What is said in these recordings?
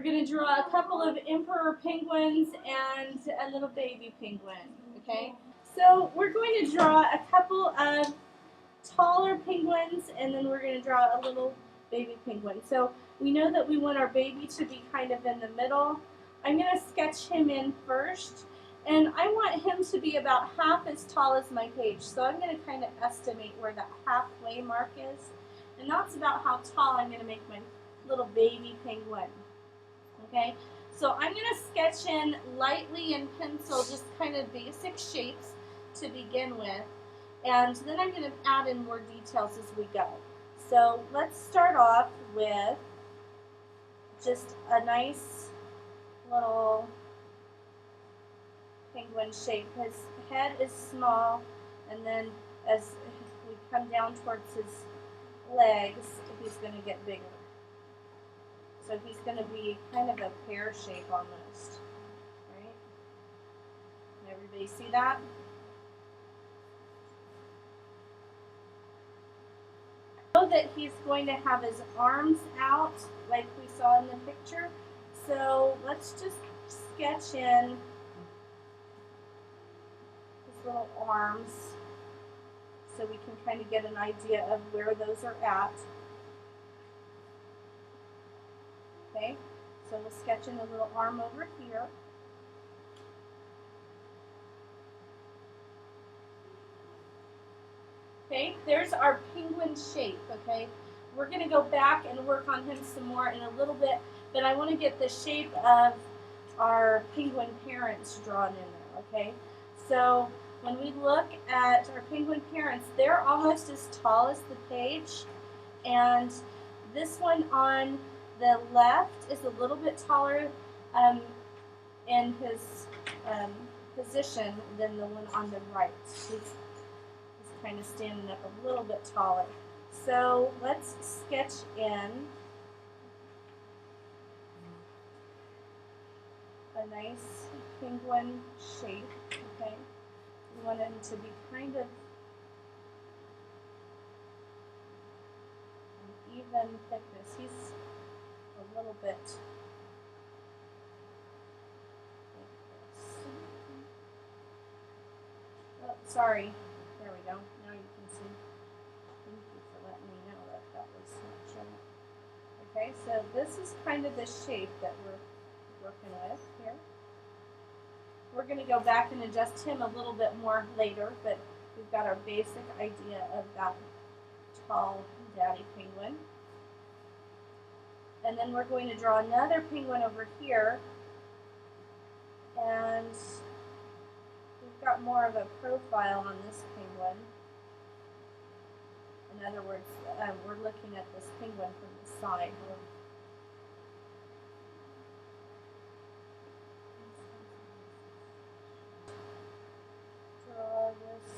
We're going to draw a couple of emperor penguins and a little baby penguin, okay? So we're going to draw a couple of taller penguins, and then we're going to draw a little baby penguin. So we know that we want our baby to be kind of in the middle. I'm going to sketch him in first, and I want him to be about half as tall as my page. So I'm going to kind of estimate where that halfway mark is, and that's about how tall I'm going to make my little baby penguin. Okay, so I'm going to sketch in lightly in pencil just kind of basic shapes to begin with, and then I'm going to add in more details as we go. So let's start off with just a nice little penguin shape. His head is small, and then as we come down towards his legs, he's going to get bigger. So he's going to be kind of a pear shape almost, right? Can everybody see that? Know that he's going to have his arms out like we saw in the picture. So let's just sketch in his little arms so we can kind of get an idea of where those are at. Okay, so we'll sketch in a little arm over here. Okay, there's our penguin shape, okay? We're going to go back and work on him some more in a little bit, but I want to get the shape of our penguin parents drawn in there, okay? So when we look at our penguin parents, they're almost as tall as the page, and this one on the left is a little bit taller in his position than the one on the right. He's kind of standing up a little bit taller. So let's sketch in a nice penguin shape, okay? We want him to be kind of an even thickness. He's a little bit like this. Oh, sorry. There we go. Now you can see. Thank you for letting me know that that was not showing. Okay, so this is kind of the shape that we're working with here. We're going to go back and adjust him a little bit more later, but we've got our basic idea of that tall daddy penguin. And then we're going to draw another penguin over here, and we've got more of a profile on this penguin. In other words, we're looking at this penguin from the side. Draw this.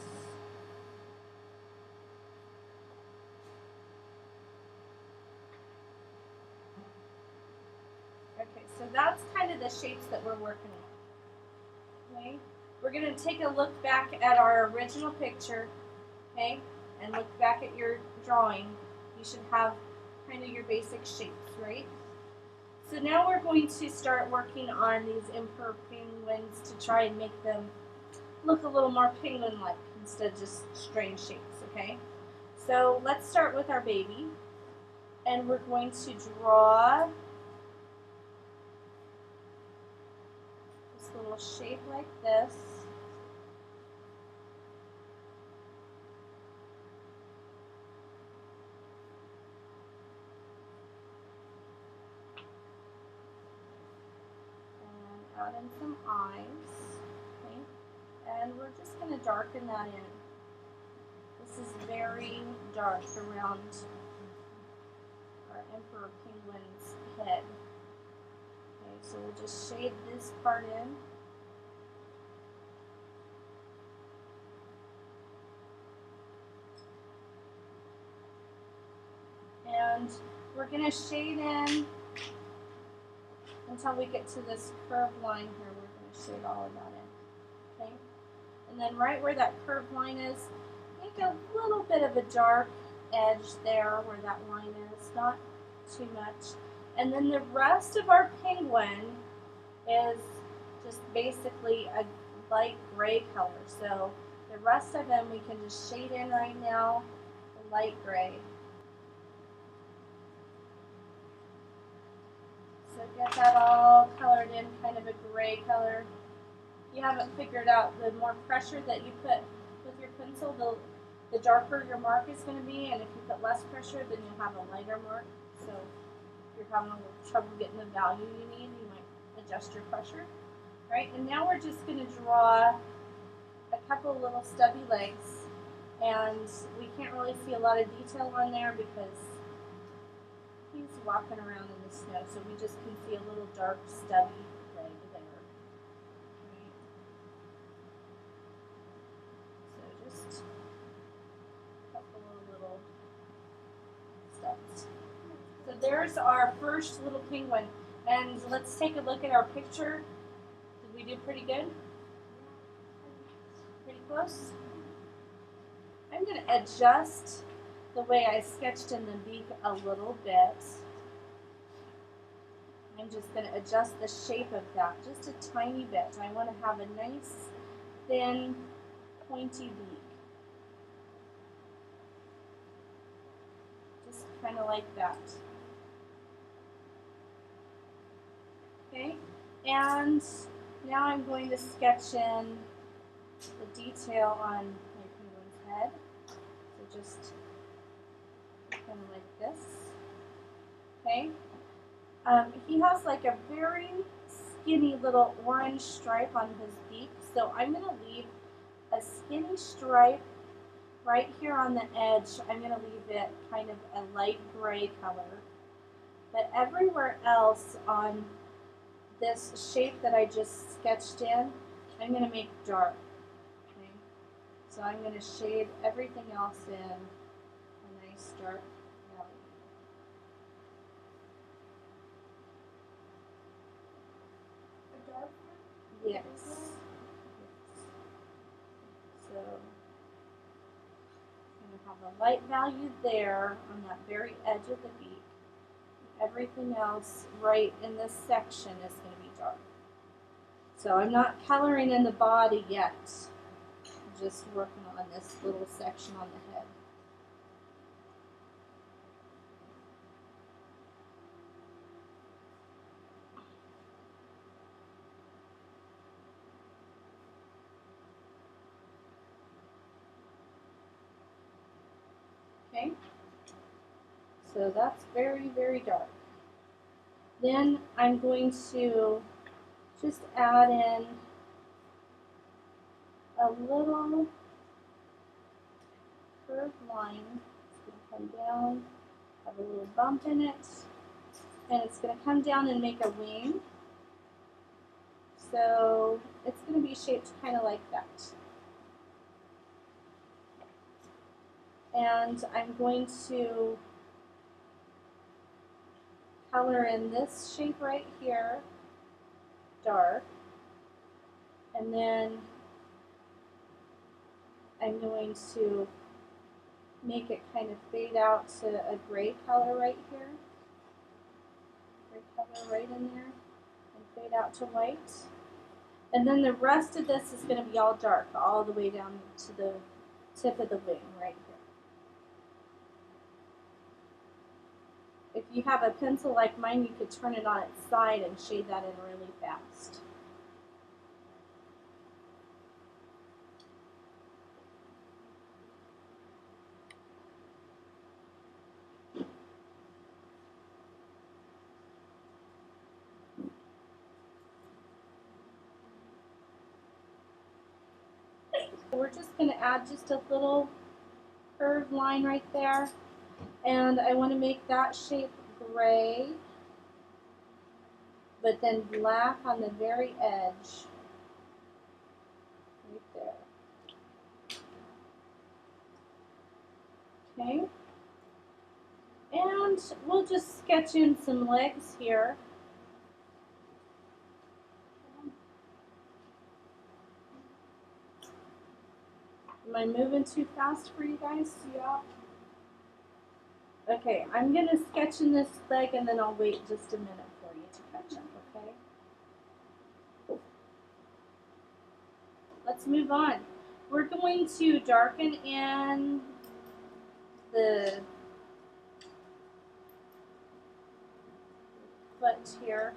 Okay, so that's kind of the shapes that we're working on. Okay, we're going to take a look back at our original picture, okay, and look back at your drawing. You should have kind of your basic shapes, right? So now we're going to start working on these emperor penguins to try and make them look a little more penguin-like instead of just strange shapes, okay? So let's start with our baby, and we're going to draw little shape like this. And add in some eyes. Okay? And we're just going to darken that in. This is very dark around our emperor penguin's head. Okay, so we'll just shade this part in. And we're going to shade in until we get to this curved line here. We're going to shade all of that in. Okay? And then right where that curved line is, make a little bit of a dark edge there where that line is, not too much. And then the rest of our penguin is just basically a light gray color. So the rest of them we can just shade in right now, the light gray. So get that all colored in kind of a gray color. If you haven't figured out, the more pressure that you put with your pencil, the darker your mark is going to be, and if you put less pressure, then you'll have a lighter mark. So if you're having a little trouble getting the value you need, you might adjust your pressure. Right, and now we're just going to draw a couple of little stubby legs, and we can't really see a lot of detail on there because he's walking around in the snow, so we just can see a little dark stubby leg there. Right. So just a couple of little stubs. So there's our first little penguin, and let's take a look at our picture. Did we do pretty good? Pretty close? I'm going to adjust the way I sketched in the beak a little bit. I'm just going to adjust the shape of that just a tiny bit. I want to have a nice, thin, pointy beak. Just kind of like that. Okay, and now I'm going to sketch in the detail on my penguin's head. So just kind of like this. Okay. He has like a very skinny little orange stripe on his beak, so I'm going to leave a skinny stripe right here on the edge. I'm going to leave it kind of a light gray color, but everywhere else on this shape that I just sketched in, I'm going to make dark. Okay? So I'm going to shade everything else in a nice dark value. A dark one? Yes. So I'm going to have a light value there on that very edge of the beak. Everything else right in this section is going to be dark. So I'm not coloring in the body yet. I'm just working on this little section on the head. Okay? So that's very, very dark. Then I'm going to just add in a little curved line. It's going to come down, have a little bump in it, and it's going to come down and make a wing. So it's going to be shaped kind of like that. And I'm going to color in this shape right here, dark, and then I'm going to make it kind of fade out to a gray color right here, gray color right in there, and fade out to white. And then the rest of this is going to be all dark, all the way down to the tip of the wing right here. If you have a pencil like mine, you could turn it on its side and shade that in really fast. We're just going to add just a little curved line right there, and I want to make that shape gray, but then black on the very edge, right there. Okay, and we'll just sketch in some legs here. Am I moving too fast for you guys? Yeah. Okay, I'm going to sketch in this leg and then I'll wait just a minute for you to catch up, okay? Let's move on. We're going to darken in the foot here.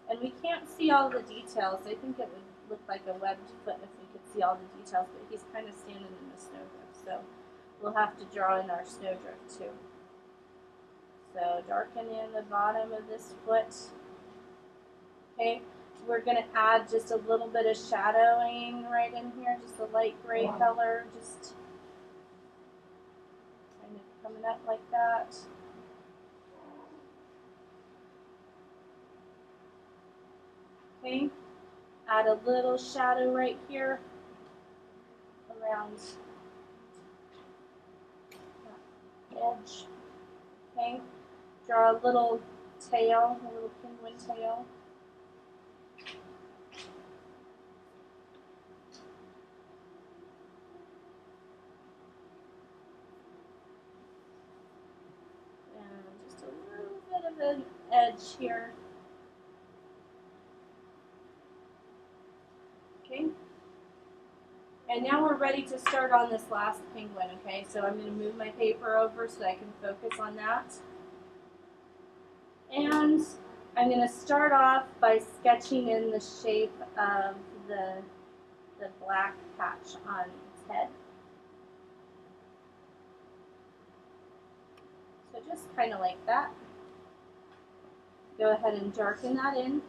And we can't see all the details. I think it would look like a webbed foot if we could see all the details, but he's kind of standing in the snowdrift, so we'll have to draw in our snowdrift too. So darken in the bottom of this foot. Okay, we're going to add just a little bit of shadowing right in here, just a light gray color, just kind of coming up like that. Okay, add a little shadow right here around that edge. Okay, draw a little tail, a little penguin tail. And just a little bit of an edge here. Okay. And now we're ready to start on this last penguin, okay? So I'm going to move my paper over so that I can focus on that. And I'm going to start off by sketching in the shape of the black patch on its head. So just kind of like that. Go ahead and darken that in.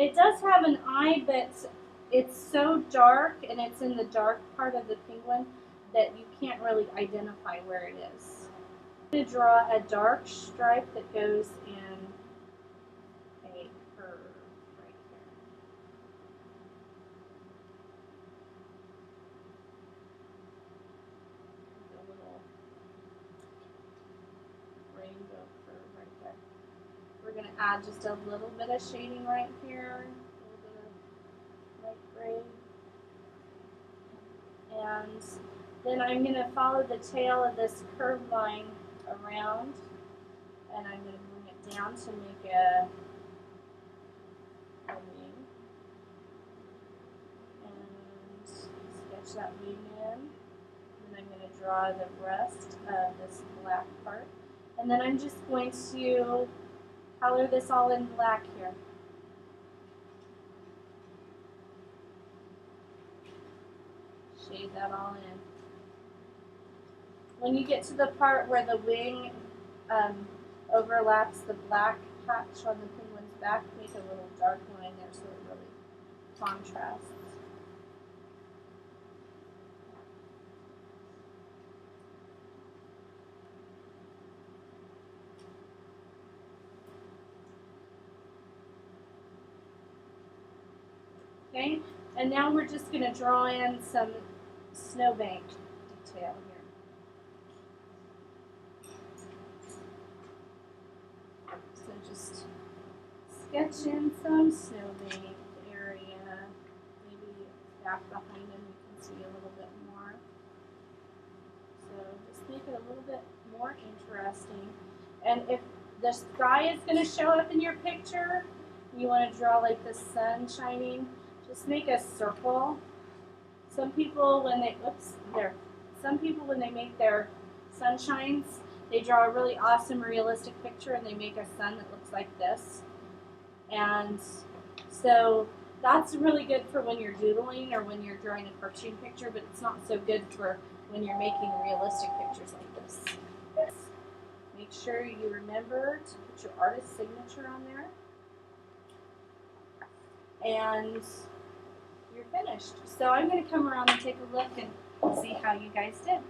It does have an eye, but it's so dark and it's in the dark part of the penguin that you can't really identify where it is. I'm going to draw a dark stripe that goes in a curve right here. A little rainbow curve right there. We're going to add just a little bit of shading right here, a little bit of light gray. And then I'm going to follow the tail of this curved line around, and I'm going to bring it down to make a wing. And sketch that wing in. And I'm going to draw the rest of this black part. And then I'm just going to color this all in black here. Shade that all in. When you get to the part where the wing overlaps the black patch on the penguin's back, make a little dark line there so it really contrasts. Okay, and now we're just going to draw in some snowbank detail here. So just sketch in some snowbank area, maybe back behind him you can see a little bit more. So just make it a little bit more interesting. And if the sky is going to show up in your picture, you want to draw like the sun shining, just make a circle. Some people when they make their sunshines, they draw a really awesome realistic picture and they make a sun that looks like this. And so that's really good for when you're doodling or when you're drawing a cartoon picture, but it's not so good for when you're making realistic pictures like this. Make sure you remember to put your artist's signature on there. And you're finished. So I'm going to come around and take a look and see how you guys did.